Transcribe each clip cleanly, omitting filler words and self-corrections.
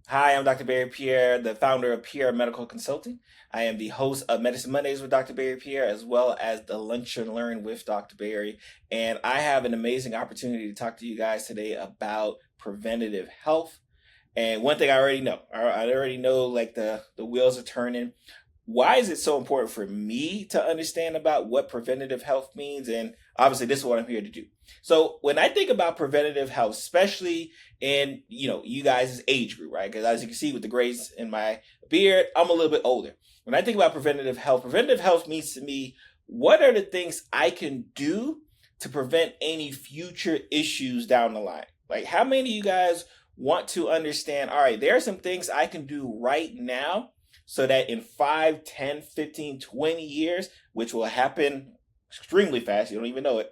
Hi, I'm Dr. Barry Pierre, the founder of Pierre Medical Consulting. I am the host of Medicine Mondays with Dr. Barry Pierre, as well as the Lunch and Learn with Dr. Barry. And I have an amazing opportunity to talk to you guys today about preventative health. And one thing I already know, I already know like the wheels are turning. Why is it so important for me to understand about what preventative health means? And obviously, this is what I'm here to do. So when I think about preventative health, especially in you guys' age group, right? Because as you can see with the grays in my beard, I'm a little bit older. When I think about preventative health means to me, what are the things I can do to prevent any future issues down the line? Like, how many of you guys want to understand, all right, there are some things I can do right now so that in 5, 10, 15, 20 years, which will happen extremely fast, you don't even know it,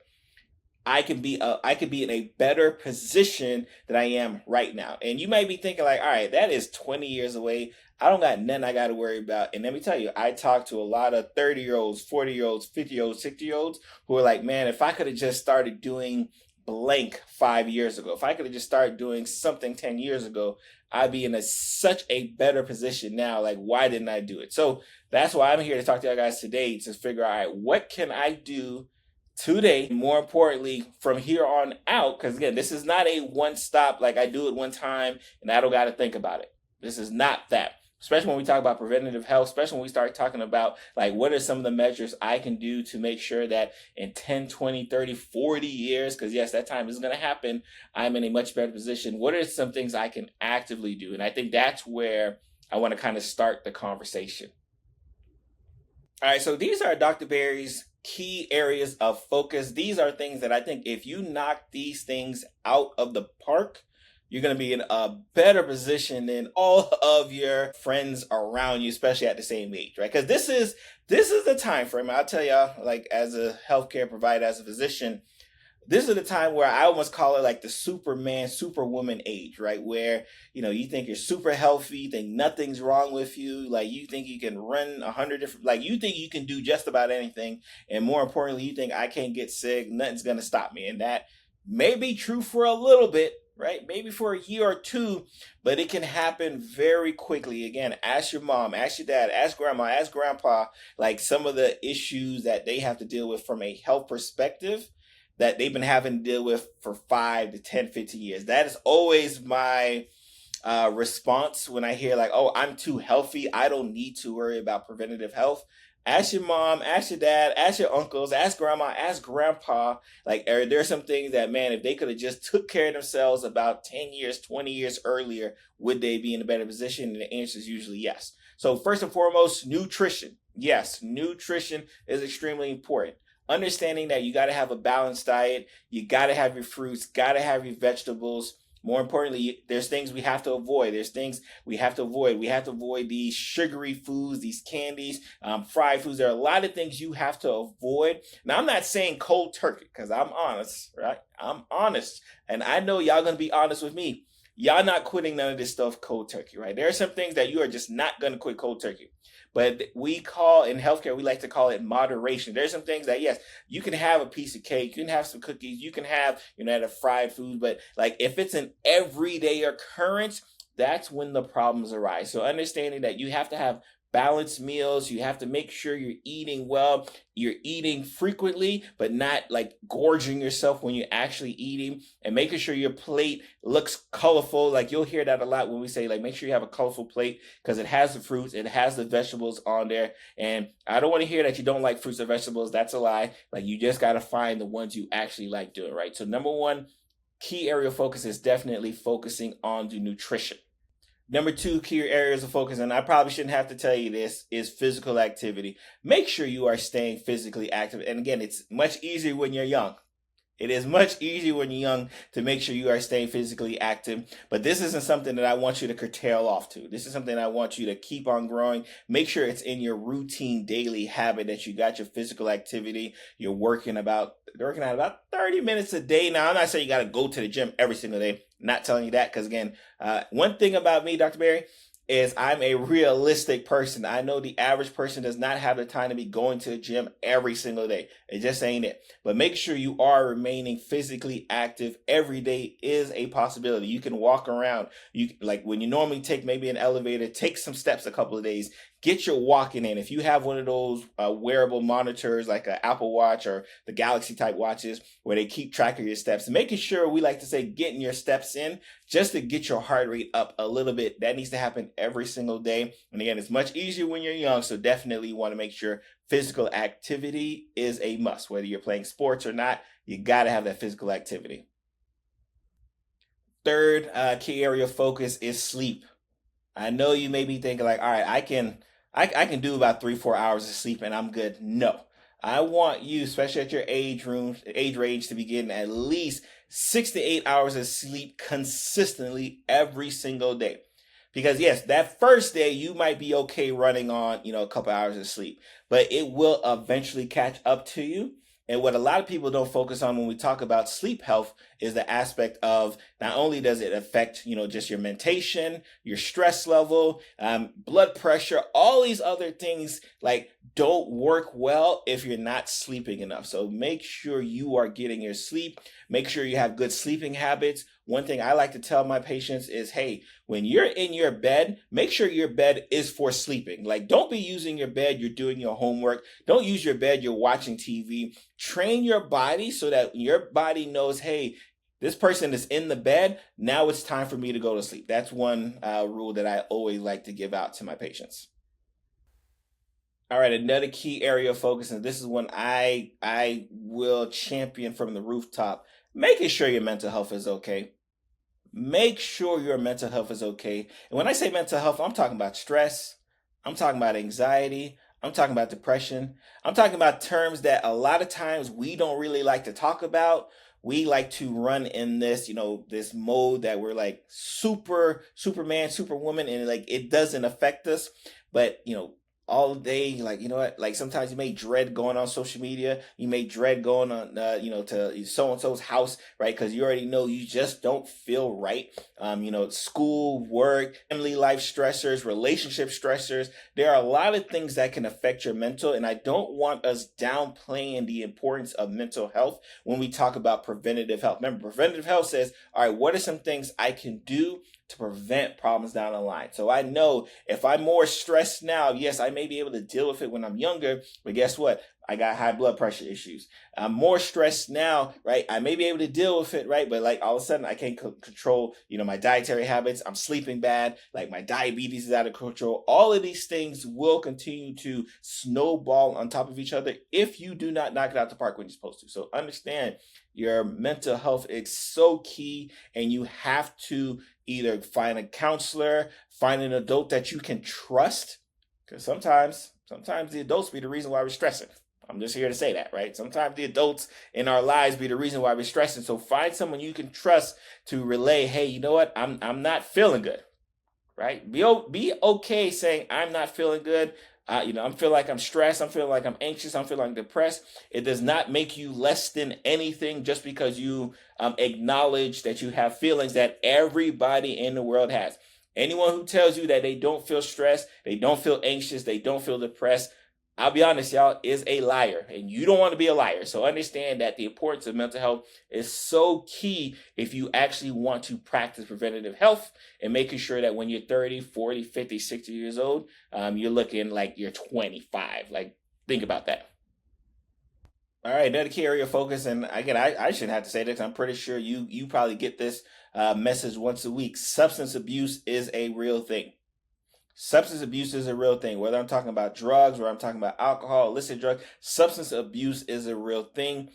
I could be in a better position than I am right now. And you might be thinking like, all right, that is 20 years away. I don't got nothing I got to worry about. And let me tell you, I talk to a lot of 30-year-olds, 40-year-olds, 50-year-olds, 60-year-olds who are like, man, if I could have just started doing blank 5 years ago, if I could have just started doing something 10 years ago, I'd be in such a better position now. Like, why didn't I do it? So that's why I'm here to talk to you guys today to figure out, all right, what can I do today, more importantly, from here on out, because again, this is not a one stop, like I do it one time and I don't got to think about it. This is not that. Especially when we talk about preventative health, especially when we start talking about like what are some of the measures I can do to make sure that in 10, 20, 30, 40 years, because yes, that time is going to happen, I'm in a much better position. What are some things I can actively do? And I think that's where I want to kind of start the conversation. All right, so these are Dr. Barry's key areas of focus. These are things that I think if you knock these things out of the park, you're going to be in a better position than all of your friends around you, especially at the same age, right? Because this is the time frame. I'll tell y'all, like as a healthcare provider, as a physician, this is the time where I almost call it like the Superman, Superwoman age, right? Where, you think you're super healthy, you think nothing's wrong with you, like you think you can run 100 different, like you think you can do just about anything. And more importantly, you think I can't get sick, nothing's going to stop me. And that may be true for a little bit, right? Maybe for a year or two, but it can happen very quickly. Again, ask your mom, ask your dad, ask grandma, ask grandpa, like some of the issues that they have to deal with from a health perspective that they've been having to deal with for 5 to 10, 15 years. That is always my response when I hear like, oh, I'm too healthy, I don't need to worry about preventative health. Ask your mom, ask your dad, ask your uncles, ask grandma, ask grandpa. Like, are there some things that, man, if they could have just took care of themselves about 10 years, 20 years earlier, would they be in a better position? And the answer is usually yes. So first and foremost, nutrition. Yes, nutrition is extremely important. Understanding that you got to have a balanced diet, you got to have your fruits, got to have your vegetables. More importantly, there's things we have to avoid. There's things we have to avoid. We have to avoid these sugary foods, these candies, fried foods. There are a lot of things you have to avoid. Now, I'm not saying cold turkey because I'm honest, right? I'm honest. And I know y'all going to be honest with me. Y'all not quitting none of this stuff cold turkey, right? There are some things that you are just not going to quit cold turkey. But we call in healthcare, we like to call it moderation. There's some things that, yes, you can have a piece of cake, you can have some cookies, you can have, a fried food, but like if it's an everyday occurrence, that's when the problems arise. So understanding that you have to have balanced meals, you have to make sure you're eating well, you're eating frequently, but not like gorging yourself when you're actually eating, and making sure your plate looks colorful. Like you'll hear that a lot when we say like make sure you have a colorful plate because it has the fruits, it has the vegetables on there. And I don't want to hear that you don't like fruits or vegetables. That's a lie. Like you just got to find the ones you actually like doing, right? So number one key area of focus is definitely focusing on the nutrition. Number two key areas of focus, and I probably shouldn't have to tell you this, is physical activity. Make sure you are staying physically active. And again, it's much easier when you're young. It is much easier when you're young to make sure you are staying physically active. But this isn't something that I want you to curtail off to. This is something I want you to keep on growing. Make sure it's in your routine daily habit that you got your physical activity. You're working at about 30 minutes a day. Now, I'm not saying you got to go to the gym every single day. I'm not telling you that because, again, one thing about me, Dr. Barry, is I'm a realistic person. I know the average person does not have the time to be going to the gym every single day. It just ain't it. But make sure you are remaining physically active every day is a possibility. You can walk around. You like when you normally take maybe an elevator, take some steps a couple of days. Get your walking in. If you have one of those wearable monitors like an Apple Watch or the Galaxy type watches where they keep track of your steps, making sure, we like to say, getting your steps in just to get your heart rate up a little bit. That needs to happen every single day. And again, it's much easier when you're young. So definitely you want to make sure physical activity is a must. Whether you're playing sports or not, you got to have that physical activity. Third key area of focus is sleep. I know you may be thinking like, all right, I can do about 3-4 hours of sleep and I'm good. No, I want you, especially at your age range, to be getting at least 6 to 8 hours of sleep consistently every single day. Because yes, that first day you might be okay running on, a couple hours of sleep, but it will eventually catch up to you. And what a lot of people don't focus on when we talk about sleep health is the aspect of not only does it affect, just your mentation, your stress level, blood pressure, all these other things like don't work well if you're not sleeping enough. So make sure you are getting your sleep. Make sure you have good sleeping habits. One thing I like to tell my patients is, hey, when you're in your bed, make sure your bed is for sleeping. Like, don't be using your bed, you're doing your homework. Don't use your bed, you're watching TV. Train your body so that your body knows, hey, this person is in the bed. Now it's time for me to go to sleep. That's one rule that I always like to give out to my patients. All right, another key area of focus, and this is one I will champion from the rooftop, making sure your mental health is okay. Make sure your mental health is okay. And when I say mental health, I'm talking about stress, I'm talking about anxiety, I'm talking about depression. I'm talking about terms that a lot of times we don't really like to talk about. We like to run in this, this mode that we're like Superman, Superwoman, and like it doesn't affect us. But all day, like, what, like sometimes you may dread going on social media, you may dread going on to so and so's house, right? Because you already know you just don't feel right. School, work, family life stressors, relationship stressors, there are a lot of things that can affect your mental, and I don't want us downplaying the importance of mental health when we talk about preventative health. Remember, preventative health says, all right, what are some things I can do to prevent problems down the line? So I know if I'm more stressed now, yes, I may be able to deal with it when I'm younger, but guess what? I got high blood pressure issues. I'm more stressed now, right? I may be able to deal with it, right? But like all of a sudden I can't control, my dietary habits. I'm sleeping bad. Like my diabetes is out of control. All of these things will continue to snowball on top of each other if you do not knock it out the park when you're supposed to. So understand your mental health is so key, and you have to either find a counselor, find an adult that you can trust, because sometimes the adults be the reason why we're stressing. I'm just here to say that, right? Sometimes the adults in our lives be the reason why we're stressing. So find someone you can trust to relay, hey, you know what? I'm not feeling good, right? Be okay saying I'm not feeling good. I'm feeling like I'm stressed. I'm feeling like I'm anxious. I'm feeling like depressed. It does not make you less than anything just because you acknowledge that you have feelings that everybody in the world has. Anyone who tells you that they don't feel stressed, they don't feel anxious, they don't feel depressed, I'll be honest, y'all, is a liar, and you don't want to be a liar. So understand that the importance of mental health is so key if you actually want to practice preventative health and making sure that when you're 30, 40, 50, 60 years old, you're looking like you're 25. Like, think about that. All right, another key area of focus, and again, I shouldn't have to say this. I'm pretty sure you probably get this message once a week. Substance abuse is a real thing. Substance abuse is a real thing. Whether I'm talking about drugs, or I'm talking about alcohol, illicit drugs, substance abuse is a real thing.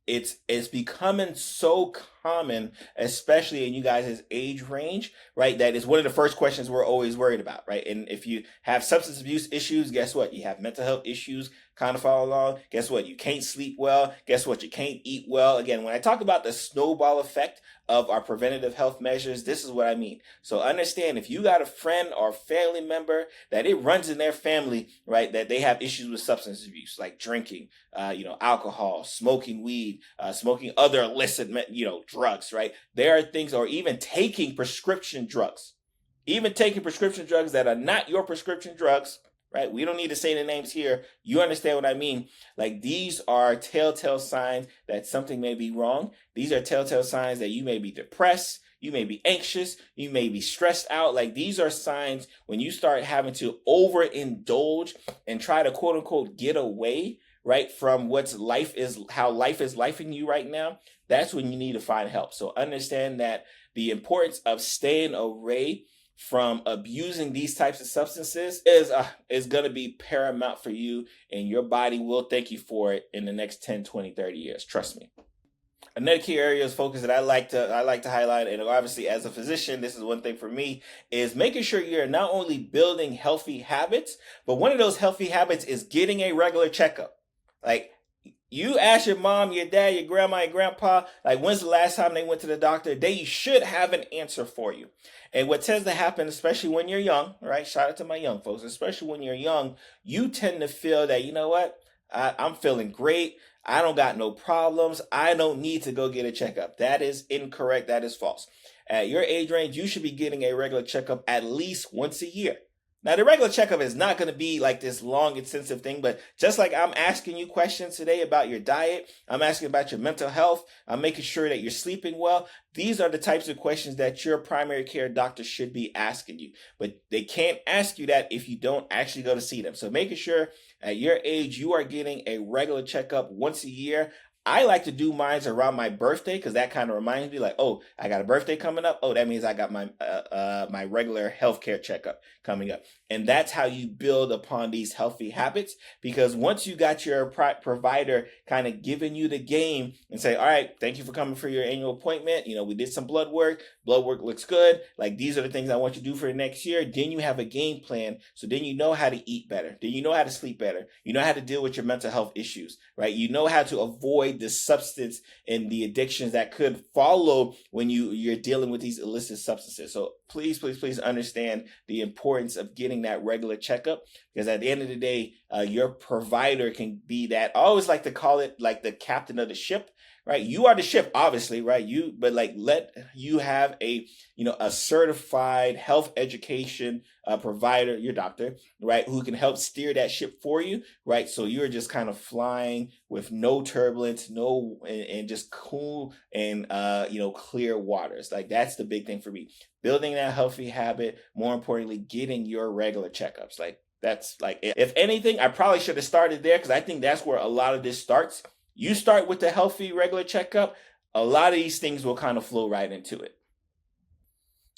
It's becoming so common, especially in you guys' age range, right? That is one of the first questions we're always worried about, right? And if you have substance abuse issues, guess what? You have mental health issues kind of follow along. Guess what? You can't sleep well. Guess what? You can't eat well. Again, when I talk about the snowball effect of our preventative health measures, this is what I mean. So understand, if you got a friend or family member that it runs in their family, right, that they have issues with substance abuse, like drinking, alcohol, smoking weed, smoking other illicit, drugs, right? There are things, or even taking prescription drugs. even taking prescription drugs that are not your prescription drugs, right? We don't need to say the names here. You understand what I mean? Like, these are telltale signs that something may be wrong. These are telltale signs that you may be depressed, you may be anxious, you may be stressed out. Like, these are signs when you start having to overindulge and try to quote unquote get away, right, from how life is lifing you right now. That's when you need to find help. So understand that the importance of staying away from abusing these types of substances is going to be paramount for you, and your body will thank you for it in the next 10, 20, 30 years. Trust me. Another key area of focus that I like to highlight, and obviously as a physician, this is one thing for me, is making sure you're not only building healthy habits, but one of those healthy habits is getting a regular checkup. Like, you ask your mom, your dad, your grandma, your grandpa, like, when's the last time they went to the doctor? They should have an answer for you. And what tends to happen, especially when you're young, right? Shout out to my young folks, especially when you're young, you tend to feel that, you know what? I'm feeling great. I don't got no problems. I don't need to go get a checkup. That is incorrect. That is false. At your age range, you should be getting a regular checkup at least once a year. Now, the regular checkup is not going to be like this long, extensive thing, but just like I'm asking you questions today about your diet, I'm asking about your mental health, I'm making sure that you're sleeping well. These are the types of questions that your primary care doctor should be asking you, but they can't ask you that if you don't actually go to see them. So making sure at your age, you are getting a regular checkup once a year. I like to do mine around my birthday because that kind of reminds me, like, oh, I got a birthday coming up. Oh, that means I got my regular healthcare checkup coming up. And that's how you build upon these healthy habits, because once you got your provider kind of giving you the game and say, all right, thank you for coming for your annual appointment. You know, we did some blood work. Blood work looks good. Like, these are the things I want you to do for the next year. Then you have a game plan. So then you know how to eat better. Then you know how to sleep better. You know how to deal with your mental health issues, right? You know how to avoid the substance and the addictions that could follow when you're dealing with these illicit substances. So please, please, please understand the importance of getting that regular checkup, because at the end of the day, your provider can be that. I always like to call it like the captain of the ship, right? You are the ship, obviously, right? But like, let you have a certified health education provider, your doctor, right, who can help steer that ship for you, right? So you're just kind of flying with no turbulence, and just cool and clear waters. Like, that's the big thing for me. Building that healthy habit, more importantly, getting your regular checkups. Like, that's like, if anything, I probably should have started there, because I think that's where a lot of this starts. You start with the healthy regular checkup, a lot of these things will kind of flow right into it.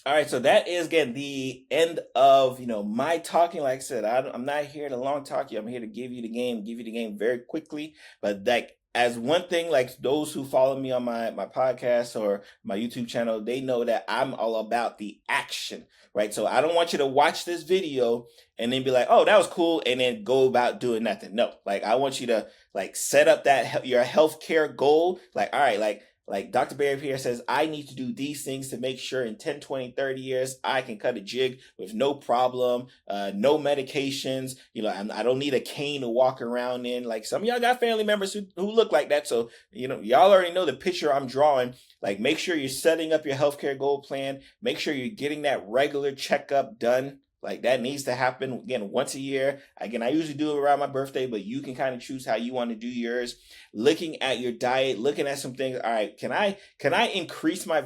All right, so that is, again, the end of my talking. Like I said, I'm not here to long talk you. I'm here to give you the game very quickly. But like, as one thing, like, those who follow me on my podcast or my YouTube channel, they know that I'm all about the action, right? So I don't want you to watch this video and then be like, oh, that was cool, and then go about doing nothing. No, like, I want you to like set up that your healthcare goal. Like, all right, like Dr. Pierre says, I need to do these things to make sure in 10, 20, 30 years, I can cut a jig with no problem, no medications. I don't need a cane to walk around in. Like, some of y'all got family members who look like that. So, y'all already know the picture I'm drawing. Like, make sure you're setting up your healthcare goal plan. Make sure you're getting that regular checkup done. Like, that needs to happen, again, once a year. Again, I usually do it around my birthday, but you can kind of choose how you want to do yours. Looking at your diet, looking at some things. All right, can I increase my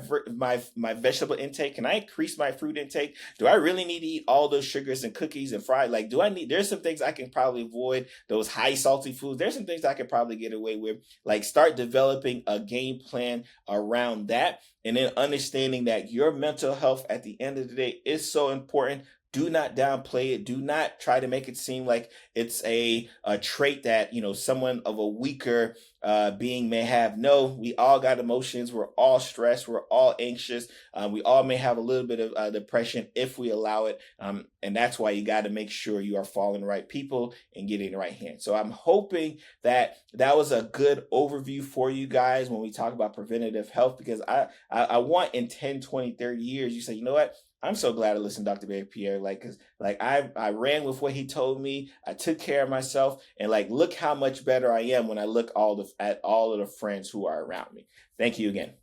vegetable intake? Can I increase my fruit intake? Do I really need to eat all those sugars and cookies and fried? Like, there's some things I can probably avoid, those high salty foods. There's some things I can probably get away with. Like, start developing a game plan around that, and then understanding that your mental health at the end of the day is so important. Do not downplay it. Do not try to make it seem like it's a trait that, someone of a weaker being may have. No, we all got emotions. We're all stressed. We're all anxious. We all may have a little bit of depression if we allow it. And that's why you got to make sure you are following the right people and getting the right hand. So I'm hoping that was a good overview for you guys when we talk about preventative health, because I want in 10, 20, 30 years, you say, you know what? I'm so glad I listened to Dr. Pierre, because I ran with what he told me. I took care of myself, and look how much better I am when I look at all of the friends who are around me. Thank you again.